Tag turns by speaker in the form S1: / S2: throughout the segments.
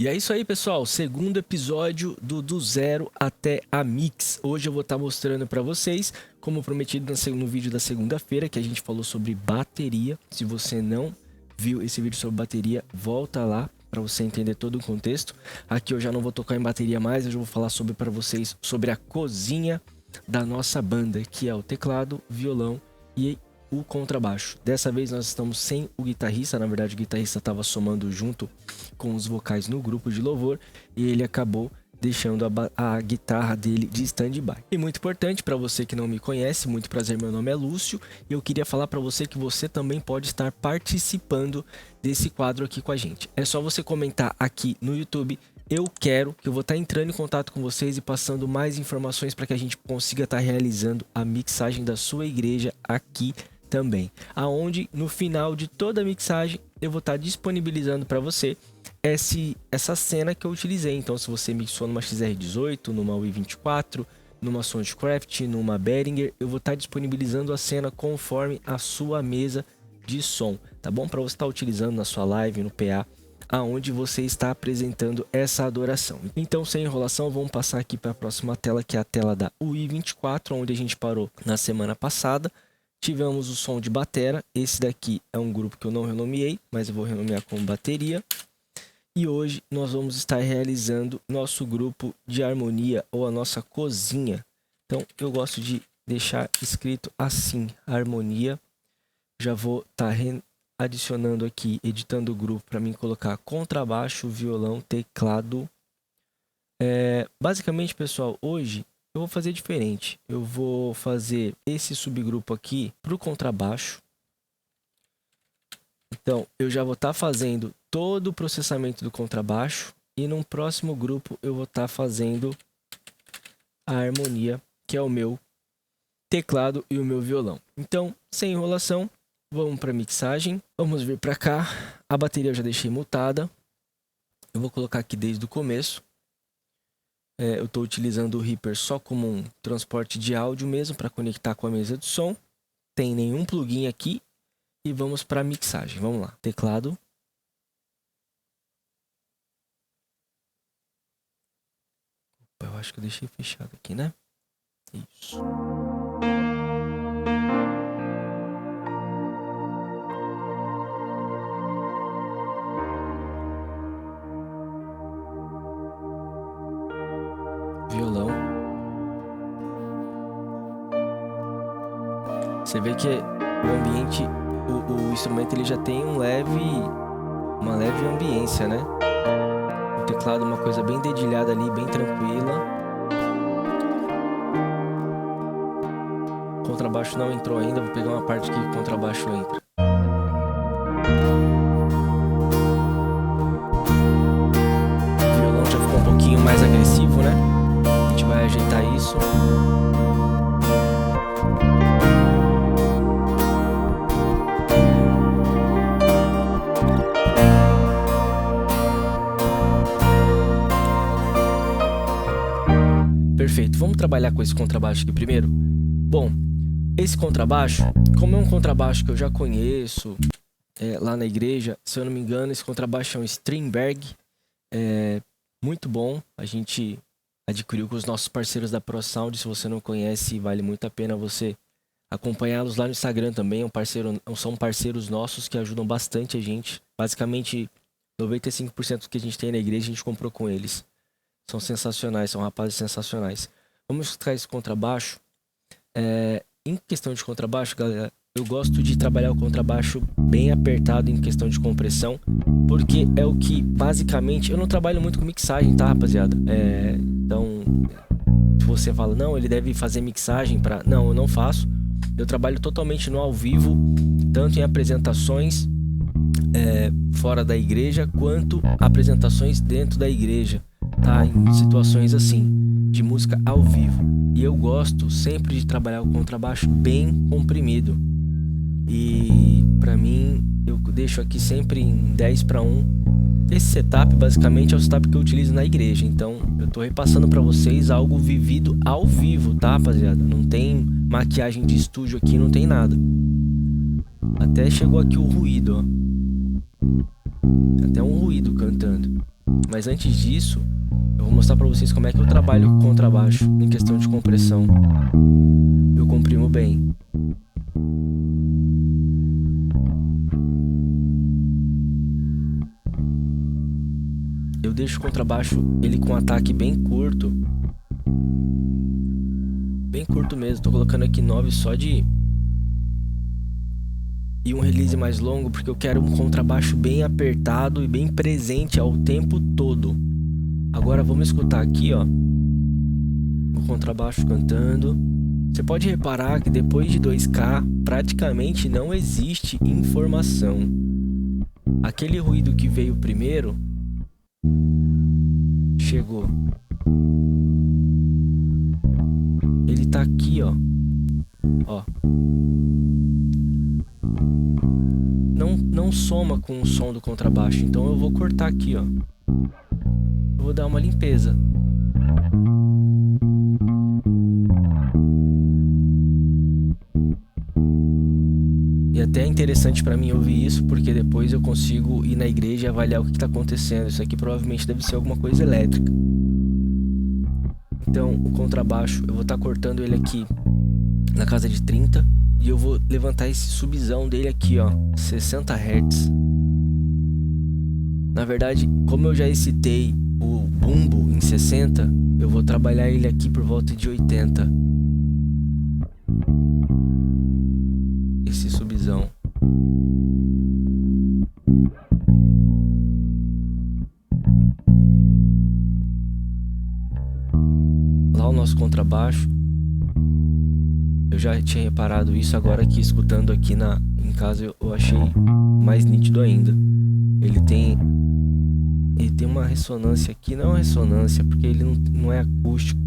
S1: E é isso aí, pessoal, segundo episódio do Zero até a Mix. Hoje eu vou estar mostrando para vocês, como prometido no vídeo da segunda-feira, que a gente falou sobre bateria. Se você não viu esse vídeo sobre bateria, volta lá para você entender todo o contexto. Aqui eu já não vou tocar em bateria mais, eu já vou falar para vocês sobre a cozinha da nossa banda, que é o teclado, violão e o contrabaixo. Dessa vez nós estamos sem o guitarrista, na verdade o guitarrista estava somando junto com os vocais no grupo de louvor e ele acabou deixando a guitarra dele de stand-by. E muito importante para você que não me conhece, muito prazer, meu nome é Lúcio e eu queria falar para você que você também pode estar participando desse quadro aqui com a gente. É só você comentar aqui no YouTube, eu vou estar entrando em contato com vocês e passando mais informações para que a gente consiga estar realizando a mixagem da sua igreja aqui também, aonde no final de toda a mixagem eu vou estar disponibilizando para você essa cena que eu utilizei. Então, se você mixou numa XR18, numa UI24, numa Soundcraft, numa Behringer, eu vou estar disponibilizando a cena conforme a sua mesa de som, tá bom? Para você estar utilizando na sua live, no PA, aonde você está apresentando essa adoração. Então, sem enrolação, vamos passar aqui para a próxima tela, que é a tela da UI24, onde a gente parou na semana passada. Tivemos o som de batera. Esse daqui é um grupo que eu não renomeei, mas eu vou renomear como bateria. E hoje nós vamos estar realizando nosso grupo de harmonia, ou a nossa cozinha. Então eu gosto de deixar escrito assim, harmonia. Já vou estar adicionando aqui, editando o grupo para mim colocar contrabaixo, violão, teclado. Basicamente, pessoal, hoje eu vou fazer diferente. Eu vou fazer esse subgrupo aqui para o contrabaixo. Então, eu já vou estar fazendo todo o processamento do contrabaixo. E num próximo grupo eu vou estar fazendo a harmonia, que é o meu teclado e o meu violão. Então, sem enrolação, vamos para a mixagem. Vamos vir para cá. A bateria eu já deixei mutada. Eu vou colocar aqui desde o começo. Eu estou utilizando o Reaper só como um transporte de áudio mesmo, para conectar com a mesa de som. Tem nenhum plugin aqui. E vamos para a mixagem. Vamos lá. Teclado. Opa, eu acho que eu deixei fechado aqui, né? Isso. Violão. Você vê que o ambiente, o instrumento ele já tem uma leve ambiência, né? O teclado é uma coisa bem dedilhada ali, bem tranquila. O contrabaixo não entrou ainda, vou pegar uma parte que o contrabaixo entra. O violão já ficou um pouquinho mais agressivo, né? A gente vai ajeitar isso. Perfeito, vamos trabalhar com esse contrabaixo aqui primeiro. Bom, esse contrabaixo, como é um contrabaixo que eu já conheço lá na igreja, se eu não me engano, esse contrabaixo é um Strindberg, muito bom. A gente adquiriu com os nossos parceiros da ProSound. Se você não conhece, vale muito a pena você acompanhá-los lá no Instagram também. São parceiros nossos que ajudam bastante a gente. Basicamente, 95% do que a gente tem na igreja a gente comprou com eles. São sensacionais, são rapazes sensacionais. Vamos escutar esse contrabaixo. Em questão de contrabaixo, galera, eu gosto de trabalhar o contrabaixo bem apertado em questão de compressão, porque é o que, basicamente, eu não trabalho muito com mixagem, tá, rapaziada? Então, se você fala, não, ele deve fazer mixagem para... Não, eu não faço. Eu trabalho totalmente no ao vivo, tanto em apresentações fora da igreja, quanto apresentações dentro da igreja. Tá, em situações assim, de música ao vivo. E eu gosto sempre de trabalhar o contrabaixo bem comprimido. E pra mim, eu deixo aqui sempre em 10:1. Esse setup basicamente é o setup que eu utilizo na igreja. Então eu tô repassando pra vocês algo vivido ao vivo, tá, rapaziada? Não tem maquiagem de estúdio aqui, não tem nada. Até chegou aqui o ruído, ó. Até um ruído cantando. Mas antes disso, eu vou mostrar pra vocês como é que eu trabalho com contrabaixo em questão de compressão. Eu comprimo bem. Eu deixo o contrabaixo ele com um ataque bem curto. Bem curto mesmo. Tô colocando aqui 9 só de... E um release mais longo, porque eu quero um contrabaixo bem apertado e bem presente ao tempo todo. Agora vamos escutar aqui, ó, o contrabaixo cantando. Você pode reparar que depois de 2K praticamente não existe informação. Aquele ruído que veio primeiro chegou. Ele tá aqui, ó. Ó. Não soma com o som do contrabaixo, então eu vou cortar aqui, ó. Eu vou dar uma limpeza. E até é interessante pra mim ouvir isso, porque depois eu consigo ir na igreja e avaliar o que tá acontecendo. Isso aqui provavelmente deve ser alguma coisa elétrica. Então, o contrabaixo, eu vou estar cortando ele aqui na casa de 30. E eu vou levantar esse subzão dele aqui, ó, 60 Hz. Na verdade, como eu já excitei o bumbo em 60, eu vou trabalhar ele aqui por volta de 80. Esse subzão. Lá o nosso contrabaixo. Eu já tinha reparado isso, agora aqui escutando aqui em casa eu achei mais nítido ainda. Ele tem uma ressonância aqui, não é uma ressonância, porque ele não é acústico.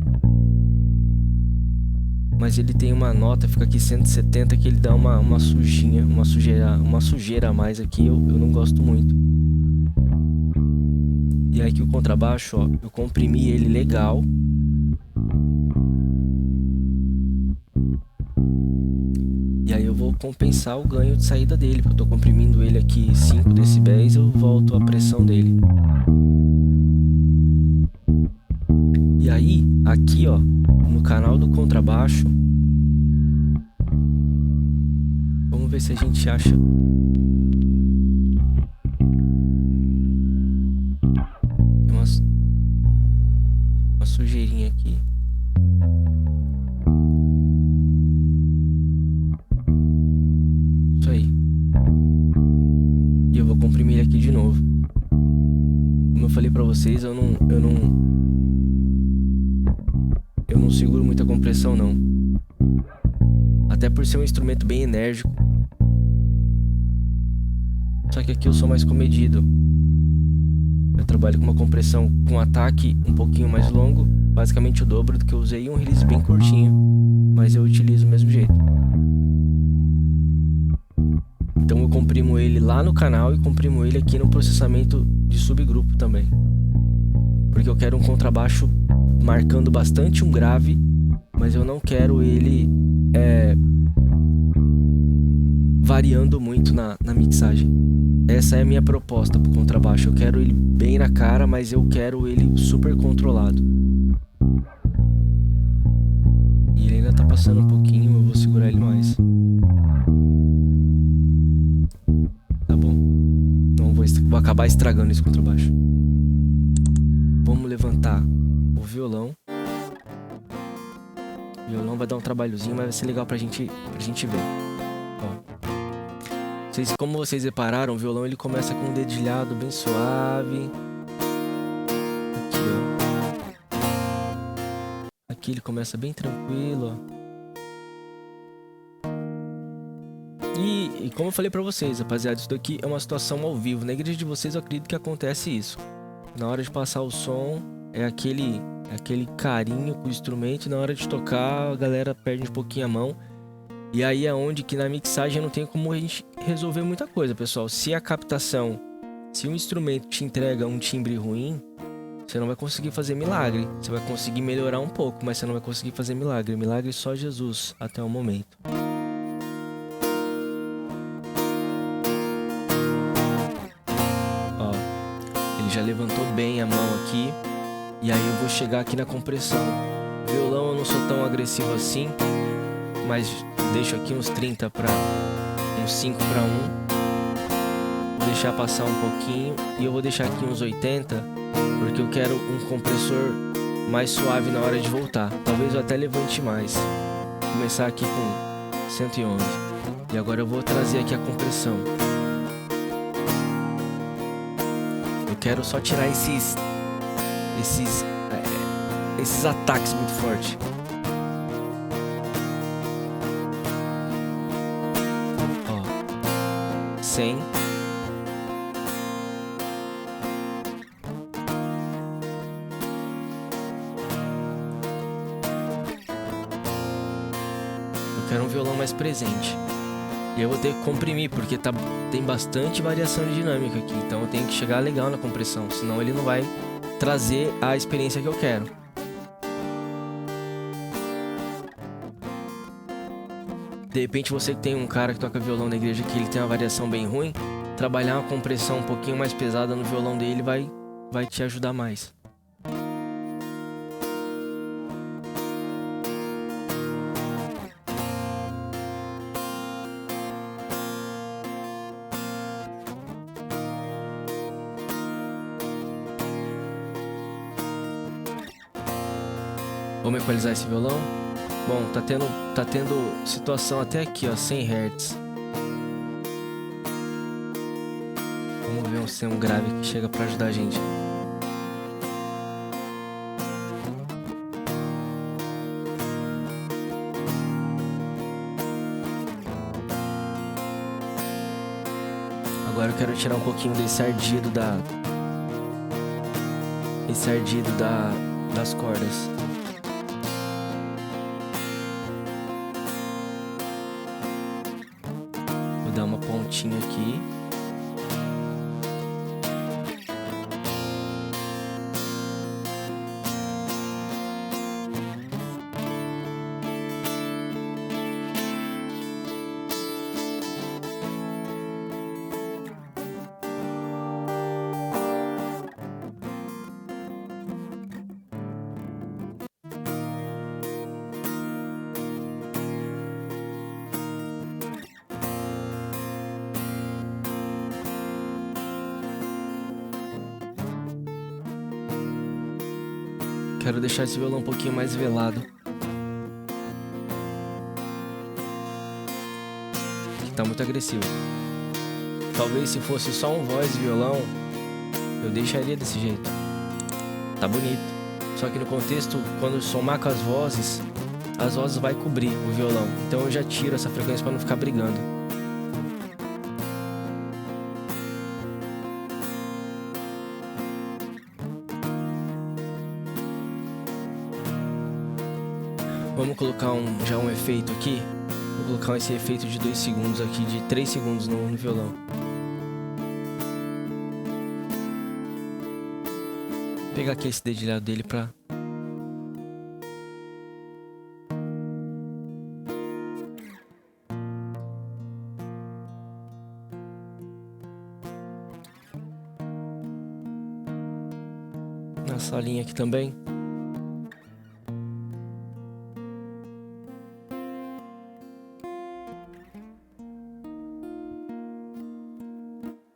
S1: Mas ele tem uma nota, fica aqui 170, que ele dá uma sujeira a mais aqui, eu não gosto muito. E aí aqui o contrabaixo, ó, eu comprimi ele legal. E aí eu vou compensar o ganho de saída dele, porque eu tô comprimindo ele aqui 5 decibéis, eu volto a pressão dele. E aí, aqui ó, no canal do contrabaixo, vamos ver se a gente acha. Tem uma sujeirinha aqui. Isso aí. E eu vou comprimir ele aqui de novo. Como eu falei pra vocês, eu não seguro muita compressão não. Até por ser um instrumento bem enérgico. Só que aqui eu sou mais comedido. Eu trabalho com uma compressão com ataque um pouquinho mais longo, basicamente o dobro do que eu usei, e um release bem curtinho, mas eu utilizo do mesmo jeito. Então eu comprimo ele lá no canal e comprimo ele aqui no processamento de subgrupo também. Porque eu quero um contrabaixo marcando bastante um grave, mas eu não quero ele variando muito na mixagem. Essa é a minha proposta pro contrabaixo. Eu quero ele bem na cara, mas eu quero ele super controlado. E ele ainda tá passando um pouquinho, eu vou segurar ele mais. Tá bom. Não vou acabar estragando esse contrabaixo. Vamos levantar o violão. O violão vai dar um trabalhozinho, mas vai ser legal pra gente ver. Ó. Como vocês repararam, o violão ele começa com um dedilhado bem suave. Aqui, ó. Aqui ele começa bem tranquilo, ó. E como eu falei pra vocês, rapaziada, isso daqui é uma situação ao vivo. Na igreja de vocês eu acredito que acontece isso. Na hora de passar o som, é aquele carinho com o instrumento. E na hora de tocar, a galera perde um pouquinho a mão. E aí é onde que na mixagem não tem como a gente resolver muita coisa, pessoal. Se a captação, se um instrumento te entrega um timbre ruim, você não vai conseguir fazer milagre. Você vai conseguir melhorar um pouco, mas você não vai conseguir fazer milagre. Milagre só Jesus até o momento. Ó, ele já levantou bem a mão aqui. E aí eu vou chegar aqui na compressão. Violão eu não sou tão agressivo assim, mas deixo aqui uns 30 para uns 5 para 1. Vou deixar passar um pouquinho e eu vou deixar aqui uns 80, porque eu quero um compressor mais suave na hora de voltar. Talvez eu até levante mais. Vou começar aqui com 111. E agora eu vou trazer aqui a compressão. Eu quero só tirar esses ataques muito fortes. Ó, 100. Eu quero um violão mais presente. E eu vou ter que comprimir, porque tem bastante variação de dinâmica aqui. Então eu tenho que chegar legal na compressão, senão ele não vai trazer a experiência que eu quero. De repente você que tem um cara que toca violão na igreja que ele tem uma variação bem ruim, trabalhar uma compressão um pouquinho mais pesada no violão dele vai te ajudar mais. Vamos equalizar esse violão? Bom, tá tendo situação até aqui, ó, 100 Hz. Vamos ver se tem um grave que chega pra ajudar a gente. Agora eu quero tirar um pouquinho desse ardido das cordas. Dar uma pontinha aqui. Quero deixar esse violão um pouquinho mais velado. Que tá muito agressivo. Talvez se fosse só um voz e violão, eu deixaria desse jeito. Tá bonito. Só que no contexto, quando eu somar com as vozes vai cobrir o violão. Então eu já tiro essa frequência para não ficar brigando. Vamos colocar já um efeito aqui. Vou colocar esse efeito de 2 segundos aqui, de 3 segundos no violão. Vou pegar aqui esse dedilhado dele pra... Nessa linha aqui também.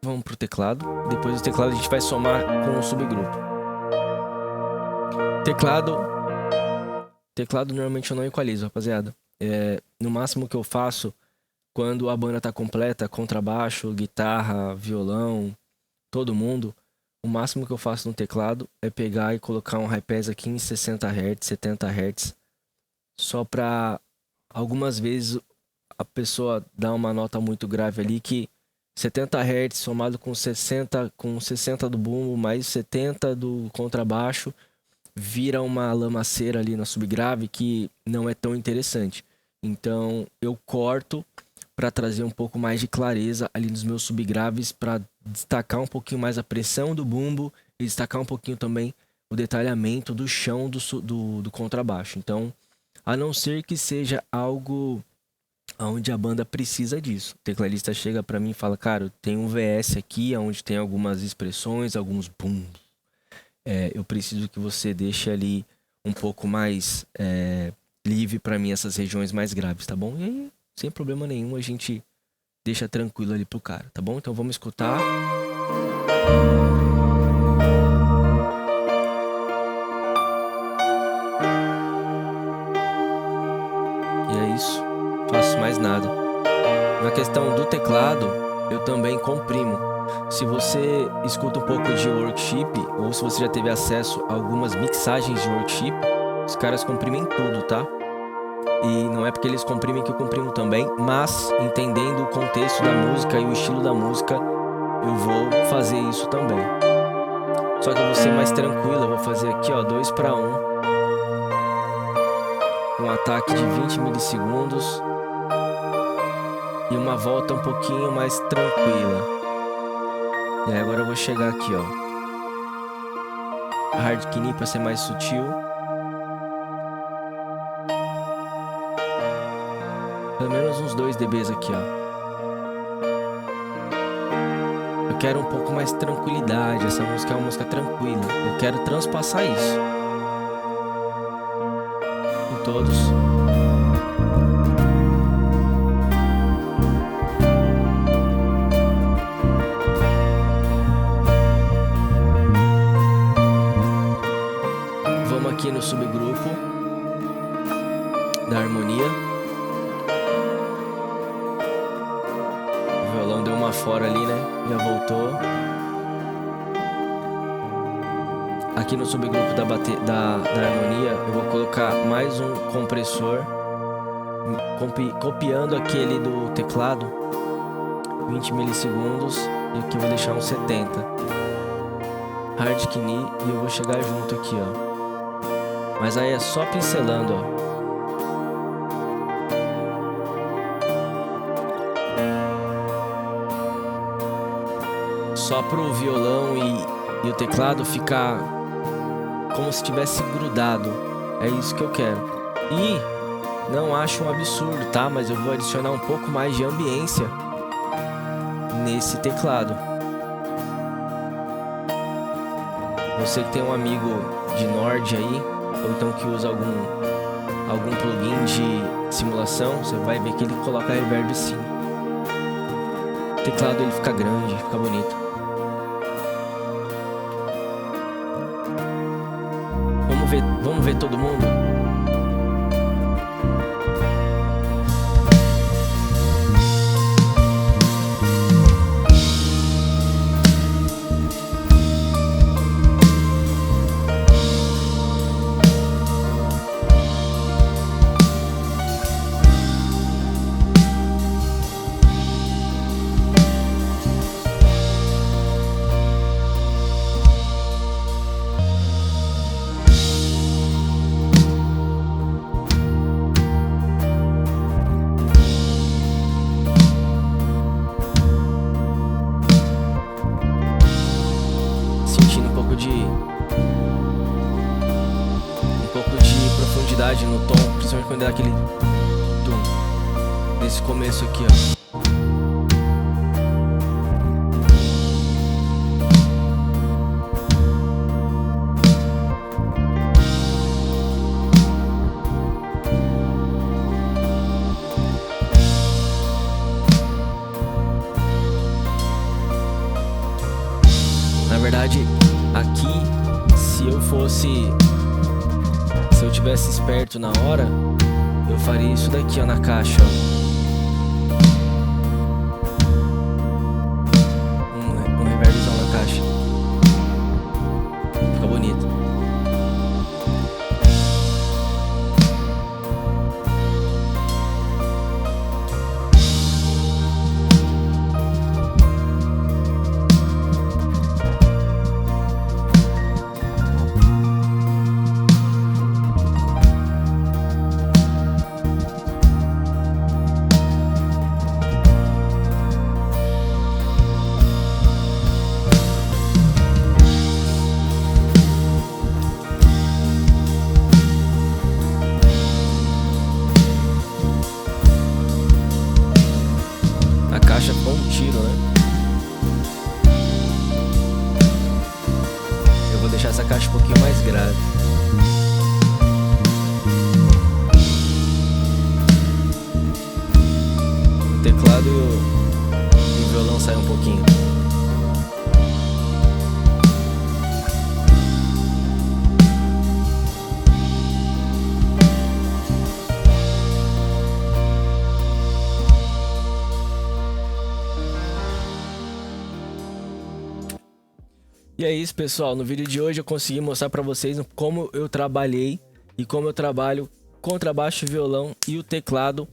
S1: Vamos pro teclado. Depois do teclado a gente vai somar com um subgrupo. Teclado normalmente eu não equalizo, rapaziada. No máximo que eu faço quando a banda tá completa, contrabaixo, guitarra, violão, todo mundo, o máximo que eu faço no teclado é pegar e colocar um high pass aqui em 60 Hz, 70 Hz, só pra algumas vezes a pessoa dar uma nota muito grave ali que 70 Hz somado com 60 do bumbo mais 70 do contrabaixo vira uma lamaceira ali na subgrave que não é tão interessante. Então eu corto para trazer um pouco mais de clareza ali nos meus subgraves, para destacar um pouquinho mais a pressão do bumbo e destacar um pouquinho também o detalhamento do chão do contrabaixo. Então, a não ser que seja algo onde a banda precisa disso. O tecladista chega pra mim e fala, cara, tem um VS aqui, onde tem algumas expressões, alguns boom. Eu preciso que você deixe ali um pouco mais livre pra mim essas regiões mais graves, tá bom? E aí, sem problema nenhum, a gente deixa tranquilo ali pro cara, tá bom? Então vamos escutar. E é isso, não faço mais nada. Na questão do teclado, eu também comprimo. Se você escuta um pouco de worship, ou se você já teve acesso a algumas mixagens de worship, os caras comprimem tudo, tá? E não é porque eles comprimem que eu comprimo também, mas entendendo o contexto da música e o estilo da música, eu vou fazer isso também. Só que eu vou ser mais tranquilo, eu vou fazer aqui, ó, 2:1. Um ataque de 20 milissegundos e uma volta um pouquinho mais tranquila. E aí agora eu vou chegar aqui, ó, hard knee para ser mais sutil. Pelo menos uns 2 dBs aqui, ó. Eu quero um pouco mais tranquilidade. Essa música é uma música tranquila. Eu quero transpassar isso em todos. Vamos aqui no subgrupo da harmonia. O violão deu uma fora ali, né? Já voltou. Aqui no subgrupo da harmonia, eu vou colocar mais um compressor, copiando aquele do teclado, 20 milissegundos, e aqui eu vou deixar uns 70. Hard knee, e eu vou chegar junto aqui, ó. Mas aí é só pincelando, ó. Só pro violão e o teclado ficar como se tivesse grudado. É isso que eu quero. E não acho um absurdo, tá? Mas eu vou adicionar um pouco mais de ambiência nesse teclado. Você que tem um amigo de Nord aí, ou então que usa algum plugin de simulação, você vai ver que ele coloca reverb sim. O teclado ele fica grande, fica bonito. Vamos ver todo mundo? No tom, principalmente quando dá aquele tum nesse começo aqui, ó. Na verdade, aqui, se eu tivesse esperto na hora, eu faria isso daqui, ó, na caixa, ó. Um reverbzão na caixa. Fica bonito. pouquinho mais grave. O teclado e o violão saem um pouquinho. E é isso, pessoal. No vídeo de hoje eu consegui mostrar pra vocês como eu trabalhei e como eu trabalho contrabaixo, violão e o teclado,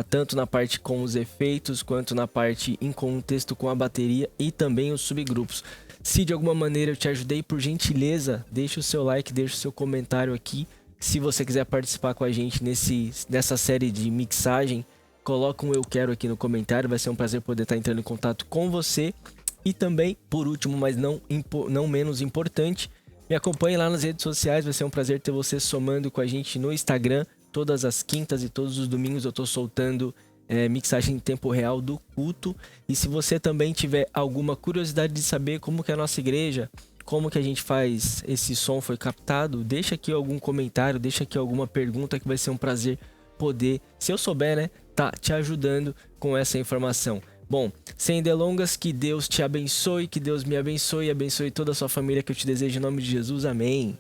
S1: tanto na parte com os efeitos quanto na parte em contexto com a bateria e também os subgrupos. Se de alguma maneira eu te ajudei, por gentileza, deixa o seu like, deixa o seu comentário aqui. Se você quiser participar com a gente nessa série de mixagem, coloca um eu quero aqui no comentário. Vai ser um prazer poder estar entrando em contato com você. E também, por último, mas não menos importante, me acompanhe lá nas redes sociais. Vai ser um prazer ter você somando com a gente no Instagram. Todas as quintas e todos os domingos eu estou soltando mixagem em tempo real do culto. E se você também tiver alguma curiosidade de saber como que é a nossa igreja, como que a gente faz, esse som foi captado, deixa aqui algum comentário, deixa aqui alguma pergunta, que vai ser um prazer poder, se eu souber, né, tá te ajudando com essa informação. Bom, sem delongas, que Deus te abençoe, que Deus me abençoe e abençoe toda a sua família, que eu te desejo em nome de Jesus. Amém.